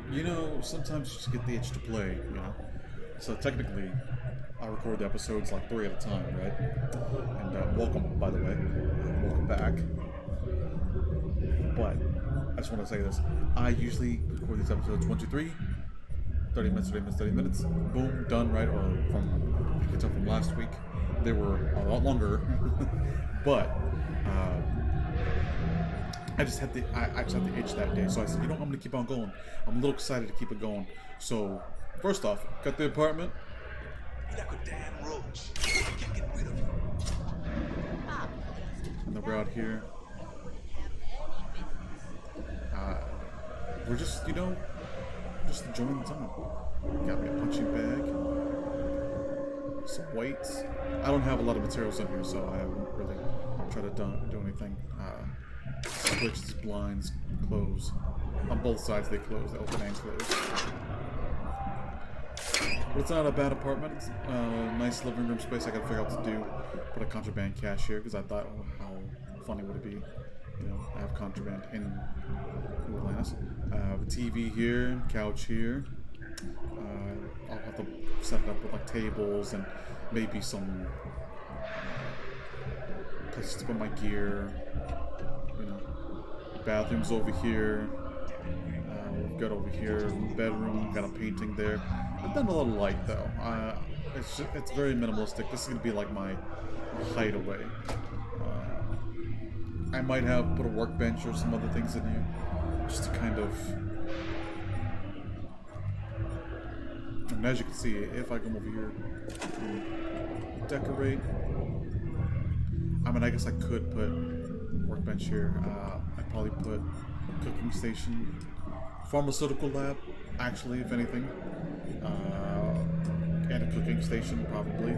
You know, sometimes you just get the itch to play, you know? So technically, I record the episodes like 3 at a time, right? And welcome, by the way. Welcome back. But I just want to say this. I usually record these episodes 1, 2, 3, 30 minutes, 30 minutes, 30 minutes. Boom, done, right? Or from, you can tell from last week, they were a lot longer. But I just had I just had the itch that day, so I said, you know, I'm gonna keep on going. I'm a little excited to keep it going. So, first off, got the apartment. Like a damn roach. I can't get rid of you. And then we're out here. We're just, you know, just enjoying the time. Got me a punching bag, some weights. I don't have a lot of materials in here, so I haven't really tried to do anything. Switches, blinds, close. On both sides they close, they open and close. But it's not a bad apartment. It's a nice living room space. I gotta figure out what to do. Put a contraband cache here, because I thought, oh, how funny would it be? You know, I have contraband in New Atlantis. I have a TV here, couch here. I'll have to set it up with like tables and maybe some places to put my gear. You know, bathroom's over here. We've got over here bedroom. Got a painting there. I've done a little light though. It's very minimalistic. This is gonna be like my hideaway. I might have put a workbench or some other things in here, just to kind of. And as you can see, if I come over here, decorate. I mean, I guess I could put workbench here. I'd probably put cooking station, pharmaceutical lab, actually, if anything, and a cooking station probably,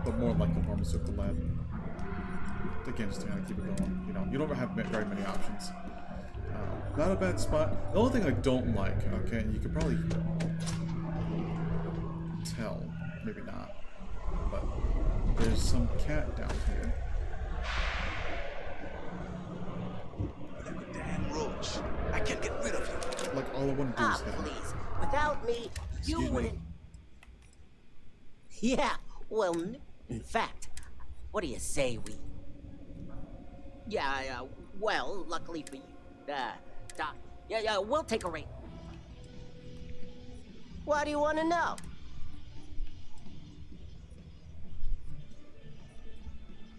but more like the pharmaceutical lab. Again, just to kind of keep it going. You know, you don't have very many options. Not a bad spot. The only thing I don't like, okay, and you could probably tell, maybe not, but there's some cat down here. Like a damn roach. I can't get rid of you. Like, all I want to do is hit him. Please. Without me, you Excuse wouldn't. me? Yeah, well, in fact, what do you say we. Yeah, well, luckily for you. Doc. Yeah, we'll take a rate. Why do you want to know?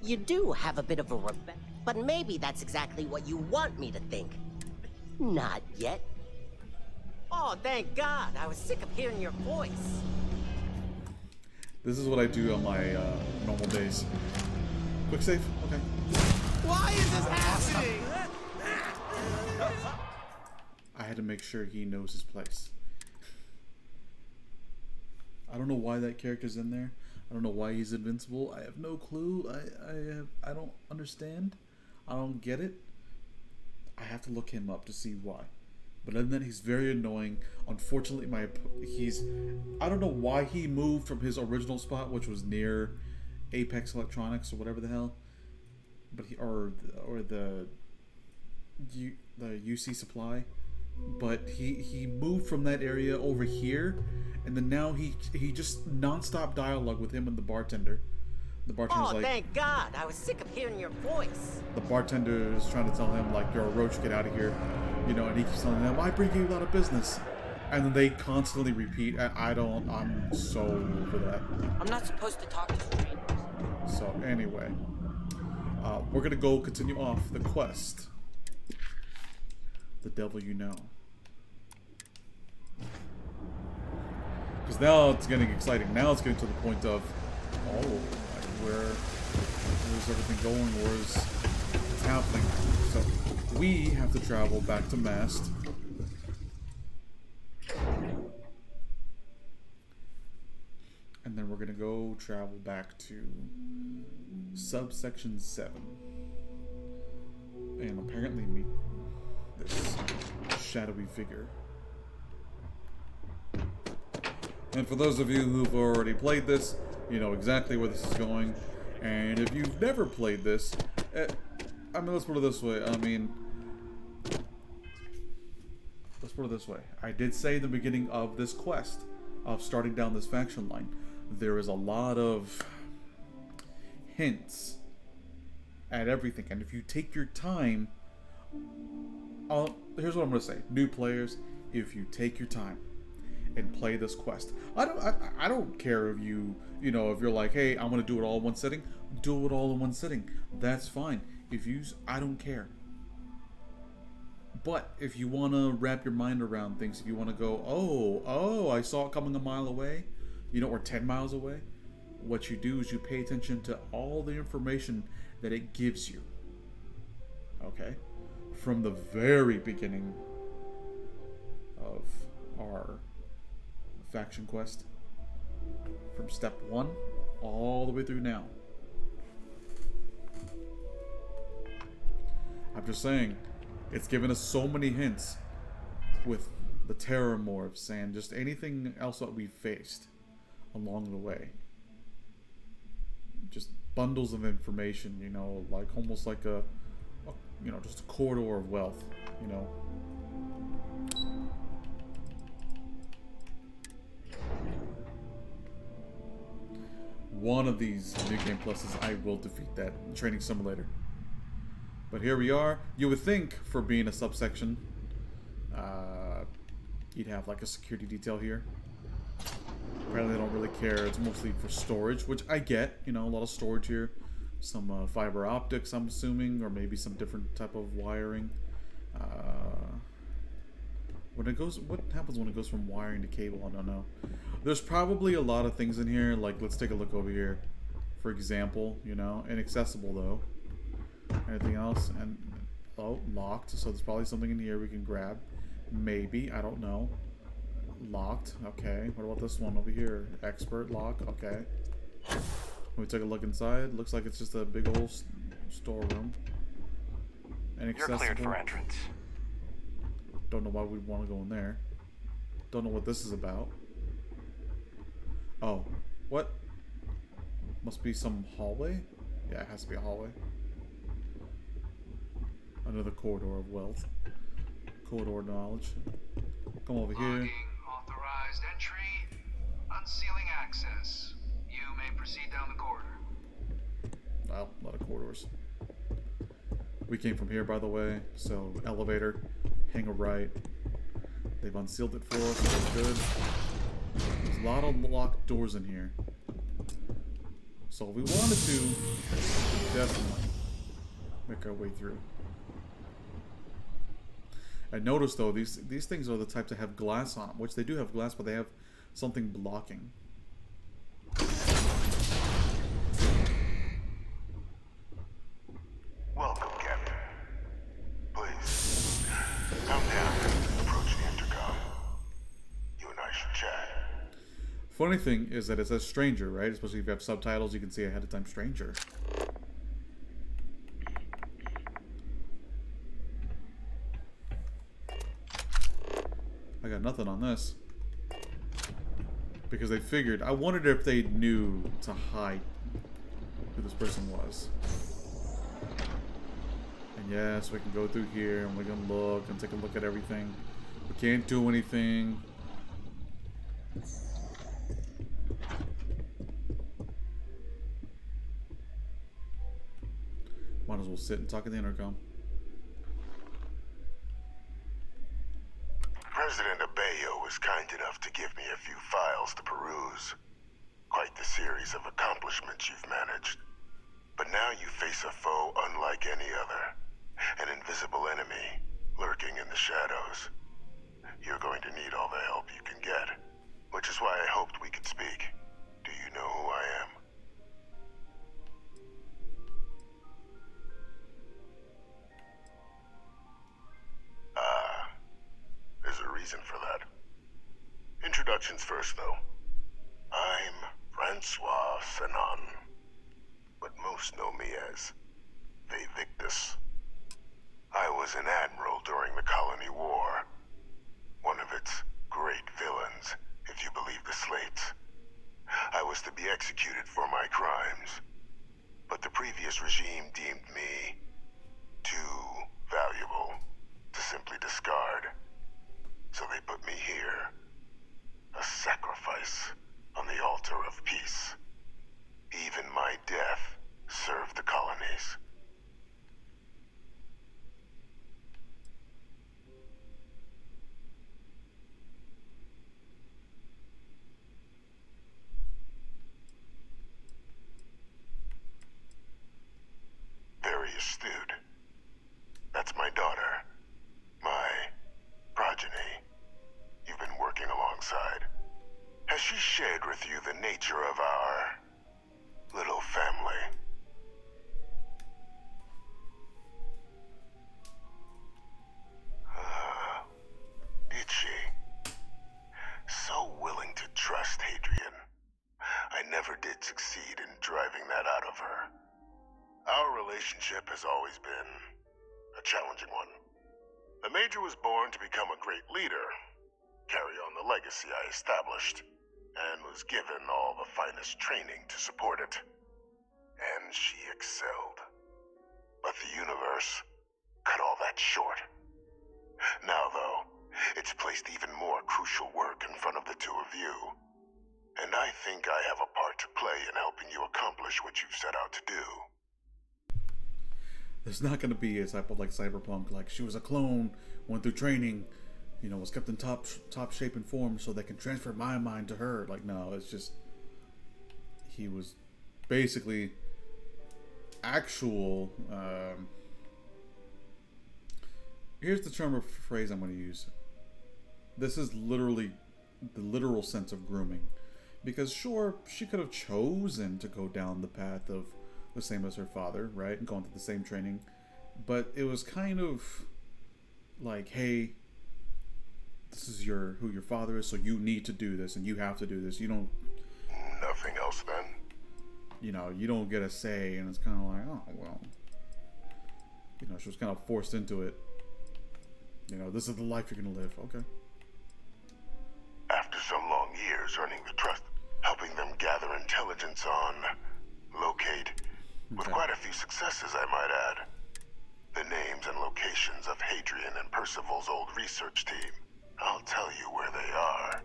You do have a bit of a rebellion, but maybe that's exactly what you want me to think. Not yet. Oh, thank God. I was sick of hearing your voice. This is what I do on my normal days. Quick save? Okay. Why is this happening? I had to make sure he knows his place. I don't know why that character's in there. I don't know why he's invincible. I have no clue. I don't understand. I don't get it. I have to look him up to see why. But other than that, he's very annoying. Unfortunately, I don't know why he moved from his original spot, which was near Apex Electronics or whatever the hell. But the UC Supply. But he moved from that area over here, and then now he just nonstop dialogue with him and the bartender. The bartender's like, Thank God. I was sick of hearing your voice. the bartender is trying to tell him like, you're a roach, get out of here, you know, and he keeps telling them, I bring you out of business, and then they constantly repeat, and I'm so over that. I'm not supposed to talk to strangers. So anyway, we're gonna go continue off the quest. The devil you know. Because now it's getting exciting. Now it's getting to the point of, oh, like where's everything going? Where's it's happening? So we have to travel back to Mast. And then we're gonna go travel back to subsection 7. And apparently meet this shadowy figure. And for those of you who've already played this, you know exactly where this is going. And if you've never played this, I mean, let's put it this way. I mean, let's put it this way. I did say in the beginning of this quest, of starting down this faction line, there is a lot of hints at everything. And if you take your time, here's what I'm going to say. New players, if you take your time and play this quest, I don't care if if you're like, hey, I'm going to do it all in one sitting. Do it all in one sitting. That's fine. I don't care. But if you want to wrap your mind around things, if you want to go, oh, I saw it coming a mile away, or 10 miles away, what you do is you pay attention to all the information that it gives you. Okay? From the very beginning of our faction quest, from step 1 all the way through now. I'm just saying, it's given us so many hints with the Terrormorphs and just anything else that we've faced along the way. Just bundles of information, like almost like just a corridor of wealth, One of these New Game Pluses, I will defeat that training simulator. But here we are. You would think, for being a subsection, you'd have like a security detail here. Apparently they don't really care. It's mostly for storage, which I get. A lot of storage here. Some fiber optics, I'm assuming, or maybe some different type of wiring. What happens when it goes from wiring to cable? I don't know. There's probably a lot of things in here. Like, let's take a look over here. For example, inaccessible though. Anything else? And locked. So there's probably something in here we can grab. Maybe, I don't know. Locked. Okay. What about this one over here? Expert lock. Okay. When we take a look inside, looks like it's just a big old storeroom. Inaccessible. You're cleared for entrance. Don't know why we'd want to go in there. Don't know what this is about. Oh, what? Must be some hallway? Yeah, it has to be a hallway. Another corridor of wealth. Corridor of knowledge. Come over here. Logging authorized entry. Unsealing access. You may proceed down the corridor. Wow, a lot of corridors. We came from here, by the way. So, elevator. Hang a right. They've unsealed it for us. That's good. There's a lot of locked doors in here. So if we wanted to, definitely make our way through. I noticed though, these things are the type to have glass on them, which they do have glass, but they have something blocking. Welcome, Captain. Please, come down and approach the intercom. You and I should chat. Funny thing is that it says stranger, right? Especially if you have subtitles, you can see ahead of time stranger. I got nothing on this. Because they figured, I wondered if they knew to hide who this person was. And yes, we can go through here and we can look and take a look at everything. We can't do anything. Might as well sit and talk at the intercom. President Abeyo was kind enough to give me a few files to peruse. Quite the series of accomplishments you've managed. But now you face a foe unlike any other. An invisible enemy, lurking in the shadows. You're going to need all the help you can get. Which is why I hoped we could speak. Do you know who I am? There's a reason for that. Introductions first, though. I'm Francois Sanon, but most know me as Victus. I was an admiral during the Colony War. One of its great villains, if you believe the slates. I was to be executed for my crimes, but the previous regime deemed me too valuable to simply discard. shared with you the nature of our little family. Did she? So willing to trust Hadrian. I never did succeed in driving that out of her. Our relationship has always been a challenging one. The Major was born to become a great leader, carry on the legacy I established, and was given all the finest training to support it. And she excelled. But the universe cut all that short. Now, though, it's placed even more crucial work in front of the two of you. And I think I have a part to play in helping you accomplish what you've set out to do. There's not going to be a type of like cyberpunk, like she was a clone, went through training, you know, was kept in top shape and form so they can transfer my mind to her. Like, no, it's just he was basically actual. Here's the term or phrase I'm going to use. This is literally the literal sense of grooming, because sure, she could have chosen to go down the path of the same as her father, right, and going through the same training, but it was kind of like, hey, this is who your father is, so you need to do this and you have to do this. You don't. Nothing else then? You know, you don't get a say, and it's kind of like, oh well. You know, she was kind of forced into it. You know, this is the life you're gonna live. Okay. After some long years earning the trust, helping them gather intelligence on, locate, with quite a few successes I might add, the names and locations of Hadrian and Percival's old research team. I'll tell you where they are.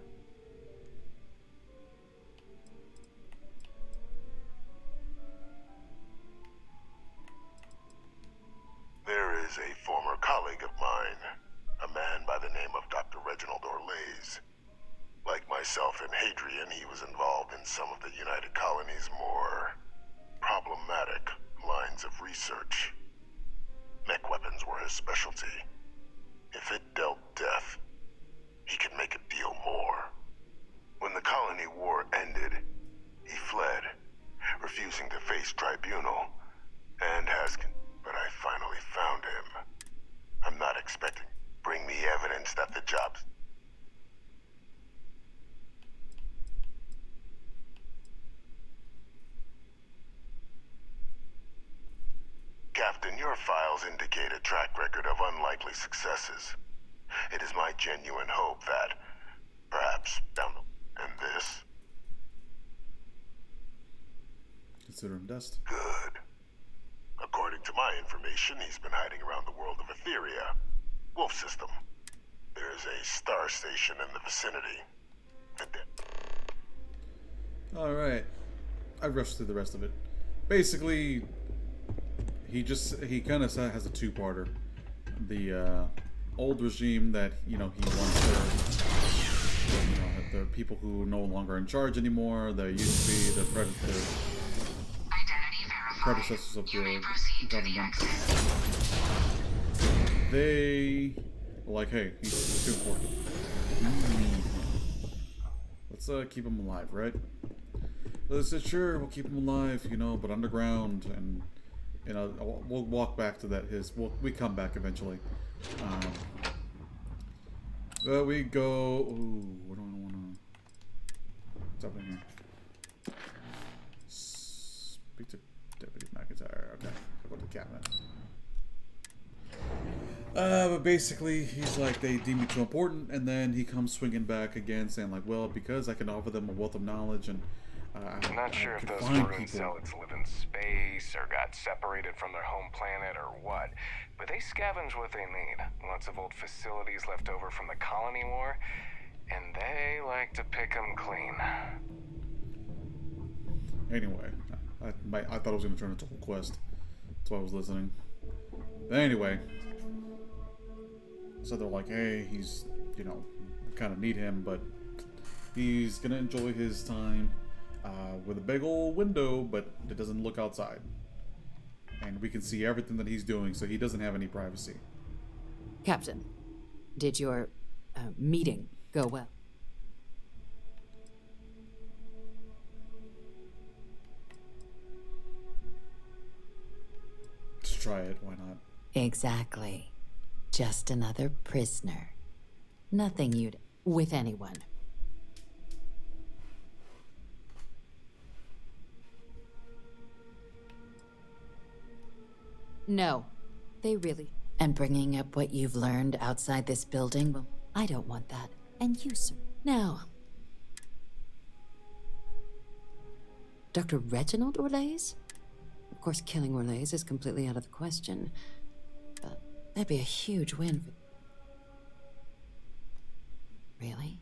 There is a former colleague of mine, a man by the name of Dr. Reginald Orlaise. Like myself and Hadrian, he was involved in some of the United Colony's more problematic lines of research. Mech weapons were his specialty. If it dealt death, he could make a deal more. When the colony war ended, he fled, refusing to face tribunal, and but I finally found him. I'm not expecting. Bring me evidence that the job's... Captain, your files indicate a track record of unlikely successes. It is my genuine hope that, perhaps, down the... And this? Consider him dust. Good. According to my information, he's been hiding around the world of Etheria. Wolf system. There's a star station in the vicinity. Alright. I rushed through the rest of it. Basically, he kind of has a two-parter. The old regime that, you know, he wants to, you know, the people who are no longer in charge anymore, they used to be the predecessors of the government. They were like, hey, he's too important. Let's keep him alive, right? They said, sure, we'll keep him alive, you know, but underground, and you know, we'll walk back to that. We come back eventually. But we go. Ooh, what do I want to? What's happening here? Speak to Deputy McIntyre. Okay, go to the cabinet. But basically, he's like, they deem me too important, and then he comes swinging back again, saying like, well, because I can offer them a wealth of knowledge, and I'm not sure if those ruined zealots live in space, or got separated from their home planet, or what, but they scavenge what they need. Lots of old facilities left over from the colony war, and they like to pick them clean. Anyway, I thought it was going to turn into a whole quest. That's why I was listening. But anyway, so they're like, hey, he's, you know, we kind of need him, but he's going to enjoy his time with a big old window, but it doesn't look outside. And we can see everything that he's doing, so he doesn't have any privacy. Captain, did your meeting go well? try it. Why not? Exactly. Just another prisoner. Nothing you'd... with anyone. No. They really... And bringing up what you've learned outside this building, well, I don't want that. And you, sir. Now... Dr. Reginald Orlays? Of course, killing Orlays is completely out of the question. But that'd be a huge win for... Really?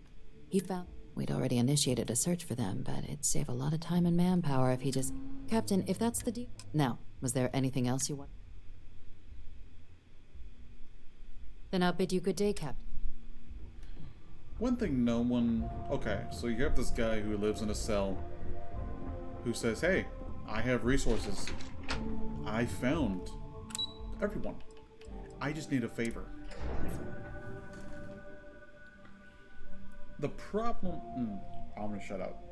He found... We'd already initiated a search for them, but it'd save a lot of time and manpower if he just... Captain, if that's the deal... Now, was there anything else you want? Then I'll bid you good day, Captain. One thing no one... Okay, so you have this guy who lives in a cell who says, hey, I have resources. I found everyone. I just need a favor. The problem... I'm gonna shut up.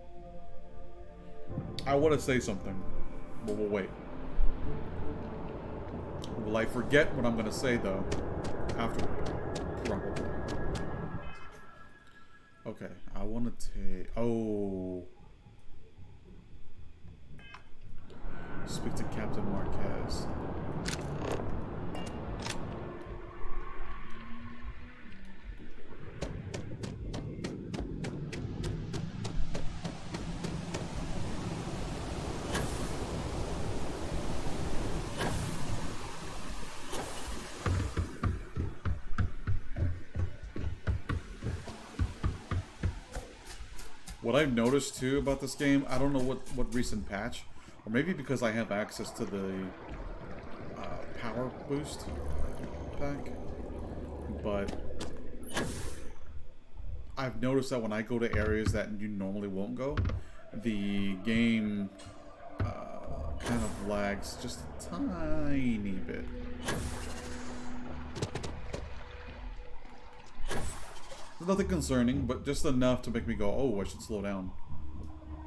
I want to say something, but we'll wait. Will I forget what I'm gonna say, though? Afterward. Probably. Okay, I want to take... Oh... Speak to Captain Marquez. What I've noticed too about this game, I don't know what recent patch, or maybe because I have access to the power boost pack, but I've noticed that when I go to areas that you normally won't go, the game kind of lags just a tiny bit. Nothing concerning, but just enough to make me go, oh, I should slow down.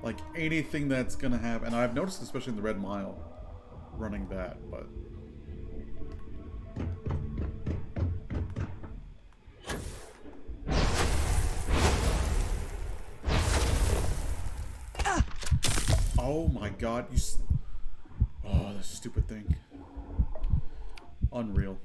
Like, anything that's gonna happen, and I've noticed, especially in the Red Mile, running that, but... Oh my god, you... Oh, this stupid thing. Unreal.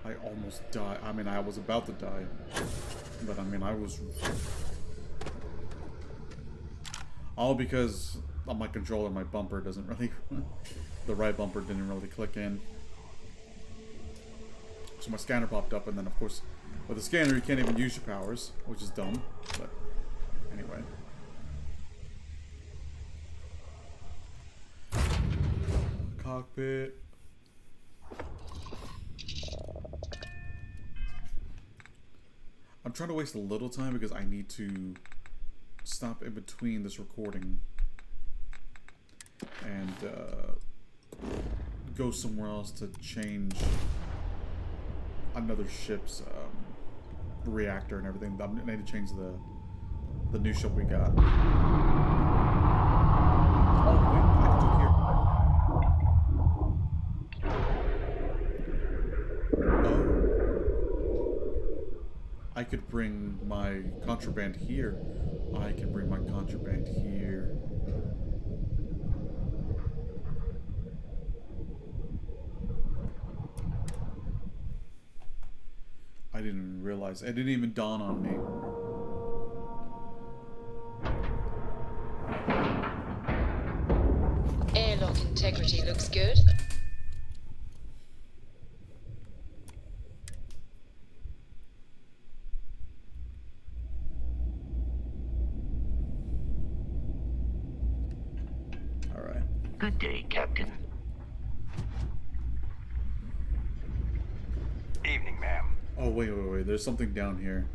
I almost died. I mean, I was about to die. But I mean, I was... All because on my controller, my bumper doesn't really... The right bumper didn't really click in. So my scanner popped up, and then of course, with the scanner you can't even use your powers, which is dumb, but anyway. Cockpit. I'm trying to waste a little time because I need to stop in between this recording and go somewhere else to change another ship's reactor and everything. I need to change the new ship we got. Oh wait, I can do it here. Oh. I could bring my contraband here. I can bring my contraband here. I didn't realize. It didn't even dawn on me. Airlock integrity looks good. All right. Good day, Captain. Evening, ma'am. Oh, wait. There's something down here.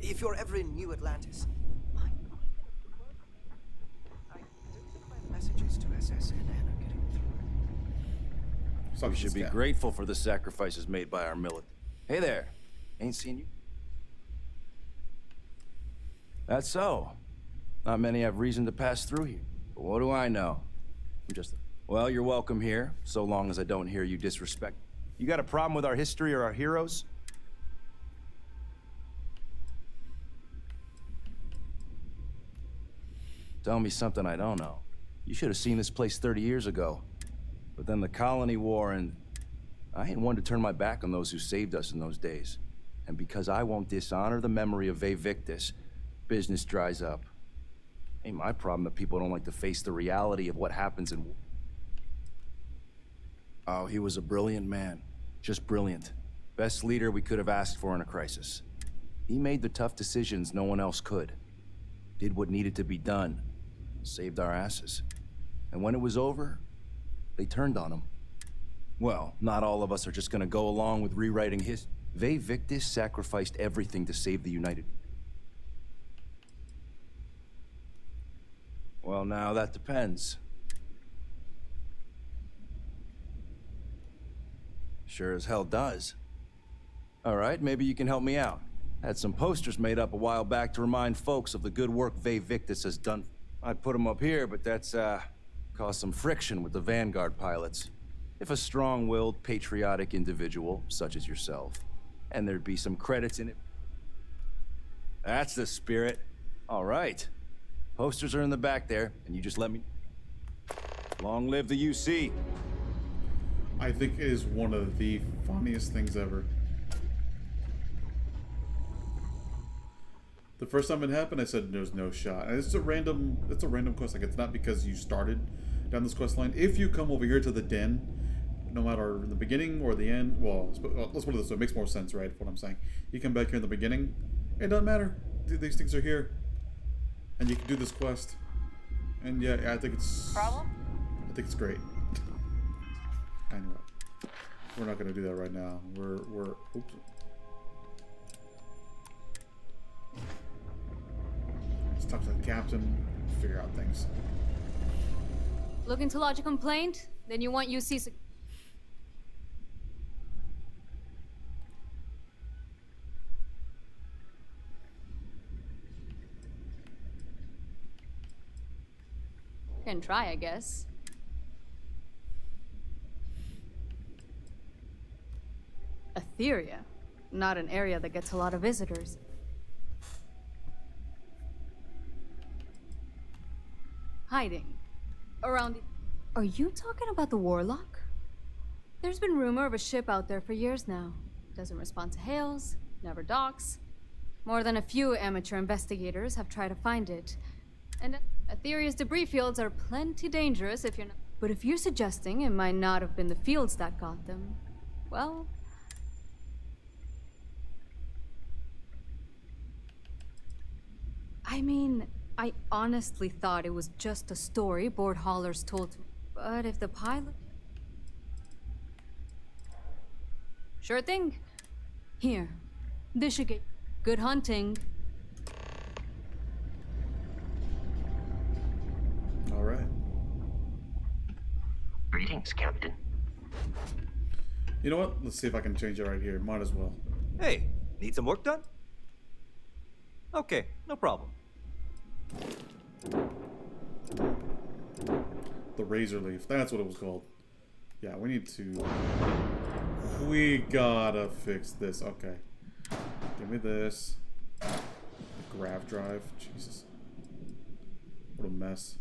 If you're ever in New Atlantis, I don't think my messages to SSNN are getting through. Suck We this should be cat. grateful for the sacrifices made by our military. Hey there. Ain't seen you. That's so. Not many have reason to pass through here. But what do I know? I'm just... Well, you're welcome here, so long as I don't hear you disrespect. You got a problem with our history or our heroes? Tell me something I don't know. You should have seen this place 30 years ago. But then the Colony War and... I ain't one to turn my back on those who saved us in those days. And because I won't dishonor the memory of Vae Victis, business dries up. Ain't my problem that people don't like to face the reality of what happens in... Oh, he was a brilliant man. Just brilliant. Best leader we could have asked for in a crisis. He made the tough decisions no one else could. Did what needed to be done. Saved our asses. And when it was over, they turned on him. Well, not all of us are just gonna go along with rewriting his... Vae Victis sacrificed everything to save the United... Well, now that depends. Sure as hell does. All right, maybe you can help me out. Had some posters made up a while back to remind folks of the good work Vae Victis has done. I'd put them up here, but that's, caused some friction with the Vanguard pilots. If a strong-willed, patriotic individual, such as yourself, and there'd be some credits in it. That's the spirit. All right. Posters are in the back there, and you just let me... Long live the UC. I think it is one of the funniest things ever. The first time it happened, I said there's no shot. And it's a random quest. Like, it's not because you started down this quest line. If you come over here to the den, no matter the beginning or the end, well, let's put it this way, it makes more sense, right? What I'm saying. You come back here in the beginning, it doesn't matter. These things are here, and you can do this quest. And yeah, I think it's Problem? I think it's great. Anyway, we're not gonna do that right now. We're oops. Let's talk to the captain, figure out things. Looking to lodge a complaint? Then you want UC Can try, I guess. Etheria. Not an area that gets a lot of visitors. Hiding. Around the... Are you talking about the Warlock? There's been rumor of a ship out there for years now. Doesn't respond to hails, never docks. More than a few amateur investigators have tried to find it. And Etheria's debris fields are plenty dangerous if you're not... But if you're suggesting it might not have been the fields that got them, well... I mean, I honestly thought it was just a story board haulers told me. But if the pilot... Sure thing. Here. This should get... Good hunting. All right. Greetings, Captain. You know what? Let's see if I can change it right here. Might as well. Hey, need some work done? Okay, no problem. The razor leaf. That's what it was called. Yeah, we need to... We gotta fix this. Okay. Give me this. Grav drive. Jesus. What a mess.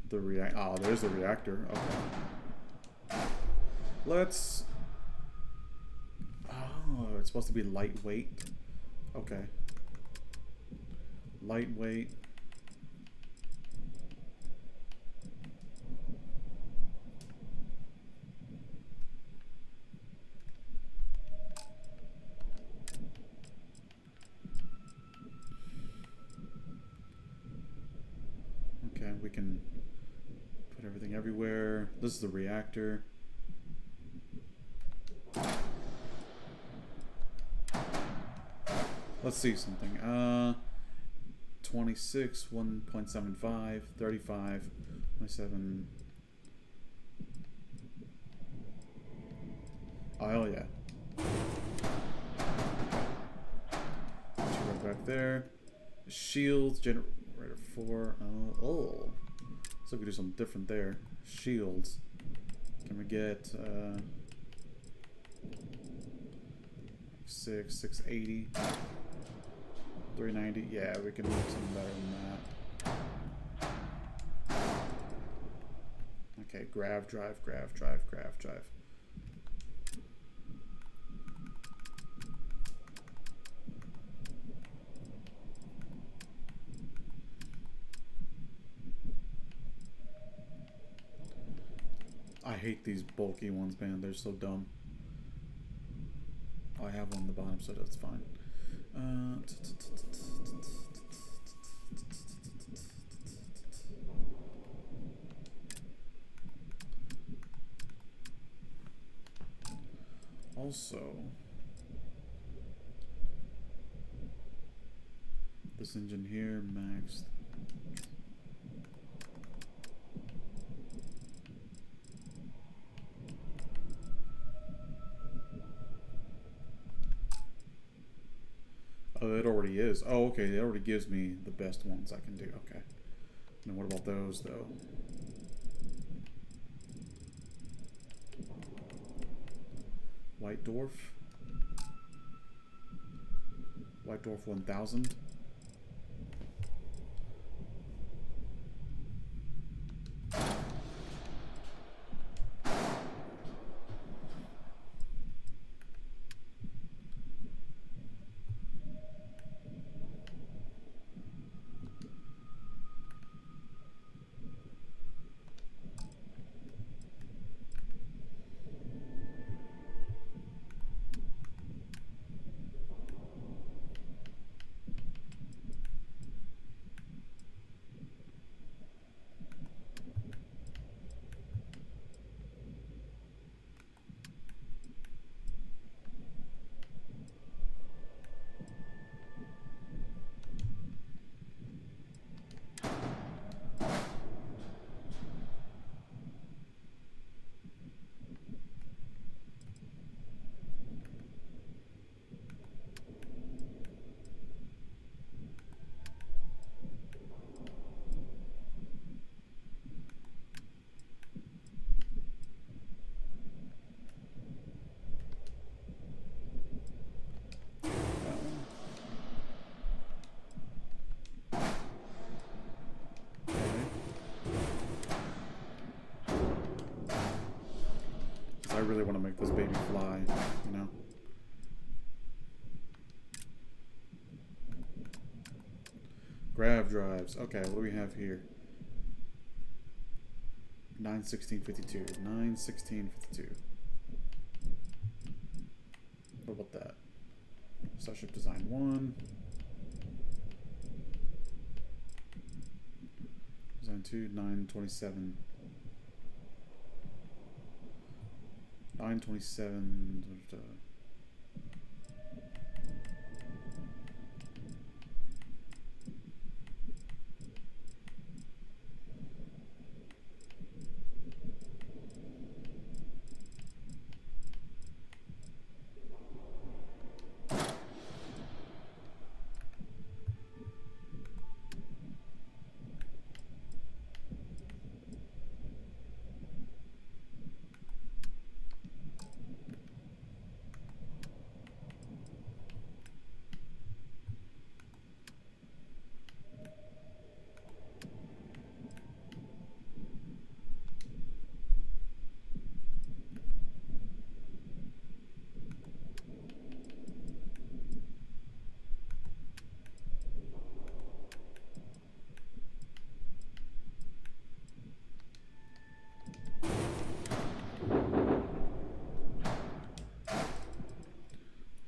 The react... Oh, there's the reactor. Okay. Let's... Oh, it's supposed to be lightweight. Okay. Lightweight. Okay, we can put everything everywhere. This is the reactor. Let's see something. 26, 1.75, 35, 27, Oh yeah. Right back there. Shields, generator 4. Oh. So we could do something different there. Shields. Can we get 680, 390? Yeah, we can do something better than that. Okay, grav drive. I hate these bulky ones, man. They're so dumb. Oh, I have one on the bottom, so that's fine. Also, this engine here, max. Oh, it already is. Oh, okay. It already gives me the best ones I can do. Okay. Now what about those, though? White Dwarf. White Dwarf 1000. I really want to make this baby fly, you know? Grav drives. Okay, what do we have here? 91652. 91652. What about that? Starship Design 1. Design 2, 927. 927.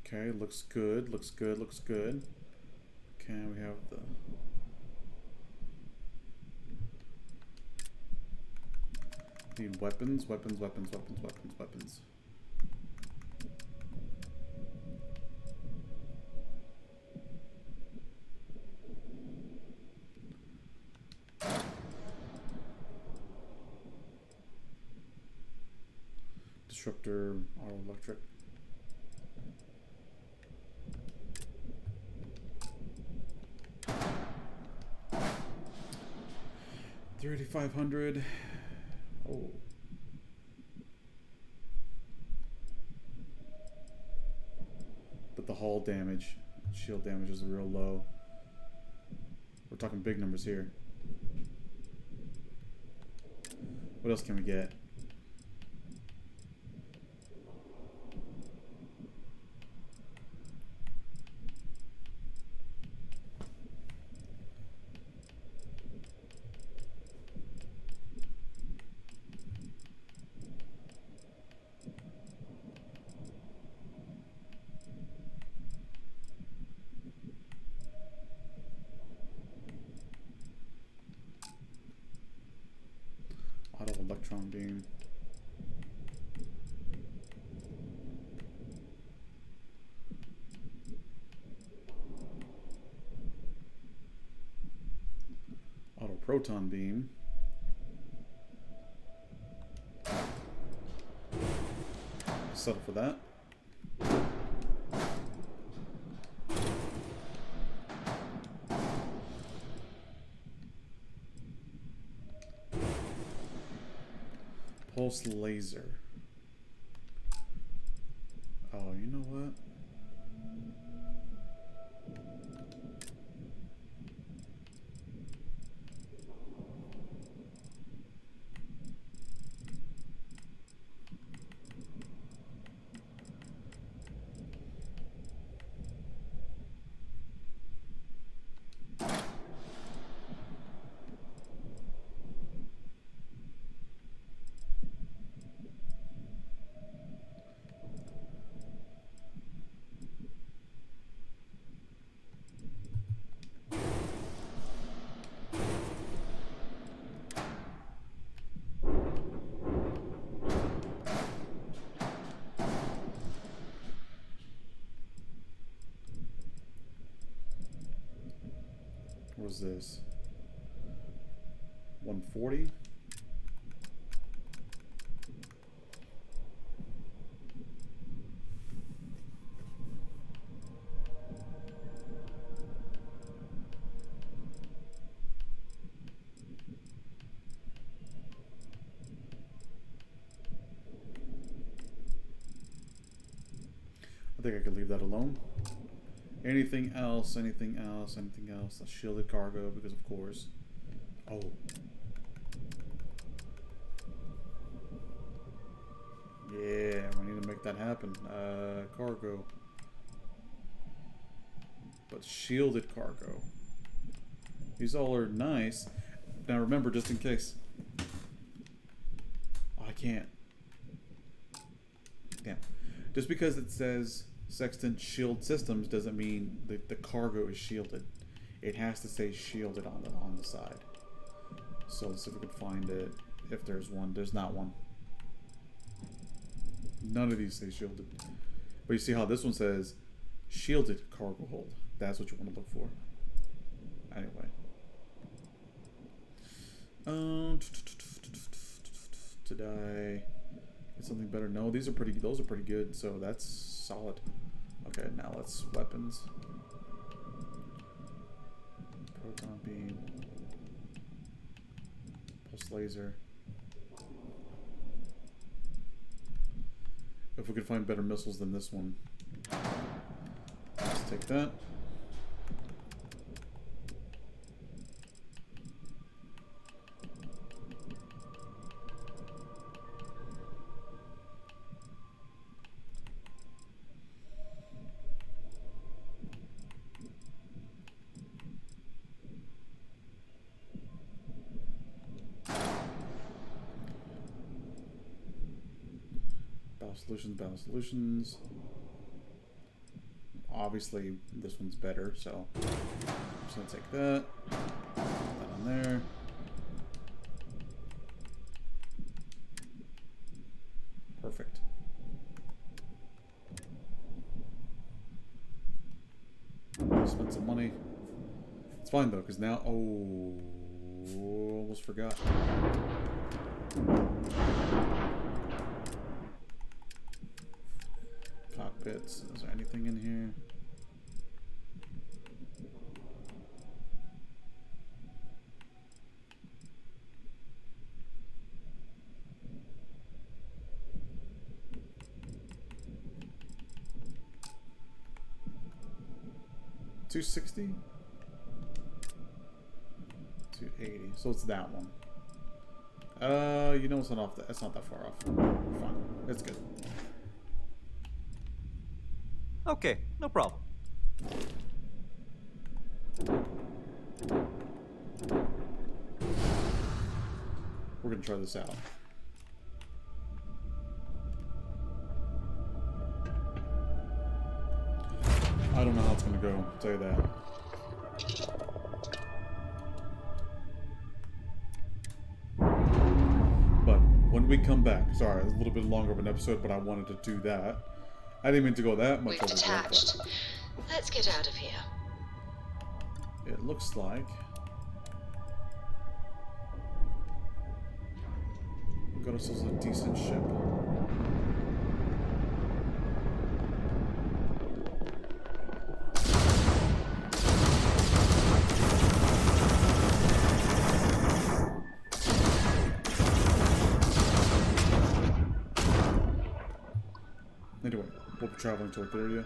Okay, looks good, looks good, looks good. Okay, we have the... Need weapons, weapons, weapons, weapons, weapons, weapons. Disruptor, auto electric. $3,500. Oh. But the hull damage, shield damage is real low. We're talking big numbers here. What else can we get? Auto electron beam. Auto proton beam. Settle for that. Pulse laser. Oh, you know what? What was this? 140? I think I could leave that alone. Anything else? Anything else? Anything else? A shielded cargo, because of course. Oh. Yeah, we need to make that happen. Cargo. But shielded cargo. These all are nice. Now remember, just in case. Oh, I can't. Damn. Just because it says Sexton Shield Systems doesn't mean that the cargo is shielded. It has to say shielded on the side. So let's see if we can find it. If there's one. There's not one. None of these say shielded. But you see how this one says shielded cargo hold. That's what you want to look for. Anyway. Did I get something better? No, those are pretty good, so that's solid. Okay, now let's weapons. Proton beam. Pulse laser. If we could find better missiles than this one. Let's take that. Battle solutions. Obviously, this one's better, so I'm just gonna take that. Put that on there. Perfect. Spend some money. It's fine though, because now, oh, almost forgot. bits. Is there anything in here? $260? $280. So it's that one. You know it's not off. That's not that far off. Fine. It's good. Okay, no problem. We're gonna try this out. I don't know how it's gonna go, I'll tell you that. But when we come back, sorry, it's a little bit longer of an episode, but I wanted to do that. I didn't mean to go that much over. Detached. Let's get out of here. It looks like we got ourselves a decent ship. Anyway, we'll be traveling to Etheria.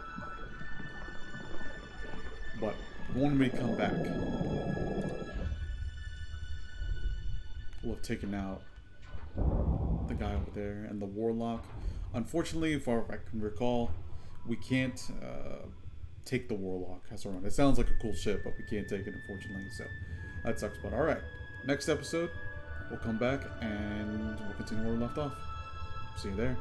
But when we come back, we'll have taken out the guy over there and the Warlock. Unfortunately, if I can recall, we can't take the Warlock. That's all right. It sounds like a cool ship, but we can't take it, unfortunately. So that sucks. But all right, next episode, we'll come back and we'll continue where we left off. See you there.